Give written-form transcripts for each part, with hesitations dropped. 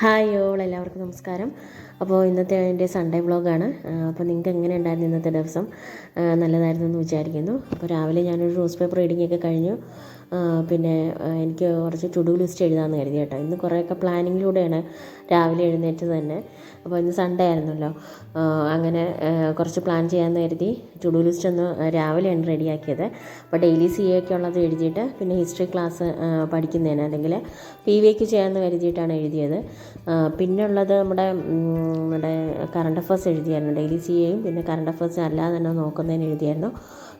Hi all എല്ലാവർക്കും നമസ്കാരം. അപ്പോൾ ഇന്നത്തെ എൻ്റെ സൺഡേ വ്ളോഗാണ്. അപ്പോൾ നിങ്ങൾക്ക് എങ്ങനെ ഉണ്ടായിരുന്നു ഇന്നത്തെ ദിവസം? നല്ലതായിരുന്നു എന്ന് വിചാരിക്കുന്നു. അപ്പോൾ രാവിലെ ഞാനൊരു ന്യൂസ് പേപ്പർ റീഡിംഗ് ഒക്കെ കഴിഞ്ഞു. പിന്നെ എനിക്ക് കുറച്ച് ടു ഡു ലിസ്റ്റ് എഴുതാമെന്ന് കരുതി കേട്ടോ. ഇന്ന് കുറേയൊക്കെ പ്ലാനിങ്ങിലൂടെയാണ് രാവിലെ എഴുന്നേറ്റത് തന്നെ. അപ്പോൾ ഇന്ന് സൺഡേ ആയിരുന്നല്ലോ, അങ്ങനെ കുറച്ച് പ്ലാൻ ചെയ്യാമെന്ന് കരുതി ടു ഡു ലിസ്റ്റ് ഒന്ന് രാവിലെയാണ് റെഡിയാക്കിയത്. അപ്പോൾ ഡെയിലി സി എ ഒക്കെ ഉള്ളത് എഴുതിയിട്ട് പിന്നെ ഹിസ്റ്ററി ക്ലാസ് പഠിക്കുന്നതിന് അല്ലെങ്കിൽ PVAക്ക് ചെയ്യാമെന്ന് കരുതിയിട്ടാണ് എഴുതിയത്. പിന്നെ ഉള്ളത് നമ്മുടെ കറണ്ട് അഫേഴ്സ് എഴുതിയായിരുന്നു. ഡെയിലി സി എയും പിന്നെ കറണ്ട് അഫേഴ്സ് അല്ലാതെ തന്നെ നോക്കുന്നതിന് എഴുതിയായിരുന്നു.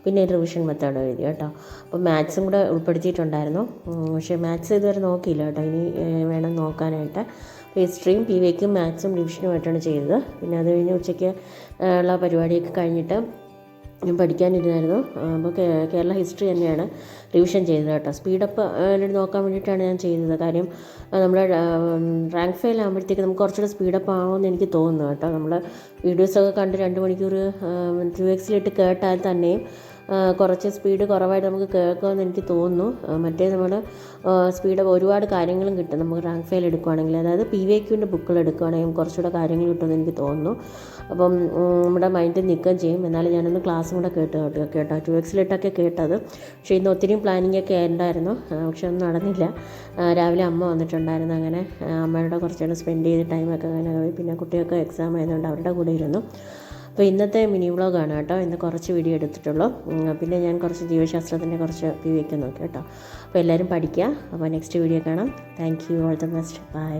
പിന്നെ റിവിഷൻ മെത്തേഡ് എഴുതി കേട്ടോ. അപ്പോൾ മാത്സും കൂടെ ഉൾപ്പെടുത്തിയിട്ടുണ്ടായിരുന്നു. പക്ഷേ മാത്സ് ഇതുവരെ നോക്കിയില്ല കേട്ടോ, ഇനി വേണം നോക്കാനായിട്ട്. അപ്പോൾ ഹിസ്റ്ററിയും PVAക്കും മാത്സും റിവിഷനുമായിട്ടാണ് ചെയ്തത്. പിന്നെ അത് കഴിഞ്ഞ് ഉച്ചയ്ക്ക് ഉള്ള പരിപാടിയൊക്കെ കഴിഞ്ഞിട്ട് ഞാൻ പഠിക്കാനിരുന്നായിരുന്നു. അപ്പോൾ കേരള ഹിസ്റ്ററി തന്നെയാണ് റിവിഷൻ ചെയ്തത് കേട്ടോ. സ്പീഡപ്പ് നോക്കാൻ വേണ്ടിയിട്ടാണ് ഞാൻ ചെയ്തത്. കാര്യം നമ്മുടെ റാങ്ക് ഫെയിൽ ആകുമ്പോഴത്തേക്ക് നമുക്ക് കുറച്ചുകൂടെ സ്പീഡപ്പ് ആകുമെന്ന് എനിക്ക് തോന്നുന്നു കേട്ടോ. നമ്മൾ വീഡിയോസൊക്കെ കണ്ട് 2 മണിക്കൂർ 2x കേട്ടാൽ തന്നെയും കുറച്ച് സ്പീഡ് കുറവായിട്ട് നമുക്ക് കേൾക്കുമെന്ന് എനിക്ക് തോന്നുന്നു. മറ്റേ നമ്മൾ സ്പീഡ് ഒരുപാട് കാര്യങ്ങളും കിട്ടും നമുക്ക് റാങ്ക് ഫെയിൽ എടുക്കുകയാണെങ്കിൽ. അതായത് PVAQൻ്റെ ബുക്കുകൾ എടുക്കുകയാണെങ്കിൽ കുറച്ചുകൂടെ കാര്യങ്ങൾ കിട്ടുമെന്ന് എനിക്ക് തോന്നുന്നു. അപ്പം നമ്മുടെ മൈൻഡിൽ നിൽക്കുകയും ചെയ്യും. എന്നാലും ഞാനൊന്ന് ക്ലാസ്സും കൂടെ കേട്ടോ 2x കേട്ടത്. പക്ഷേ ഇന്ന് ഒത്തിരിയും പ്ലാനിങ് ഒക്കെ ഉണ്ടായിരുന്നു, പക്ഷെ ഒന്നും നടന്നില്ല. രാവിലെ അമ്മ വന്നിട്ടുണ്ടായിരുന്നു. അങ്ങനെ അമ്മയുടെ കുറച്ചുകൂടെ സ്പെൻഡ് ചെയ്ത് ടൈമൊക്കെ അങ്ങനെ പോയി. പിന്നെ കുട്ടികൾക്ക് എക്സാം ആയതുകൊണ്ട് അവരുടെ കൂടെ ഇരുന്നു. അപ്പോൾ ഇന്നത്തെ മിനി വ്ളോഗാണ് കേട്ടോ. ഇന്ന് കുറച്ച് വീഡിയോ എടുത്തിട്ടുള്ളൂ. പിന്നെ ഞാൻ കുറച്ച് ജീവശാസ്ത്രത്തിൻ്റെ കുറച്ച് PVAക്ക് നോക്കി കേട്ടോ. അപ്പോൾ എല്ലാവരും പഠിക്കുക. അപ്പോൾ നെക്സ്റ്റ് വീഡിയോ കാണാം. Thank you, all the best, by.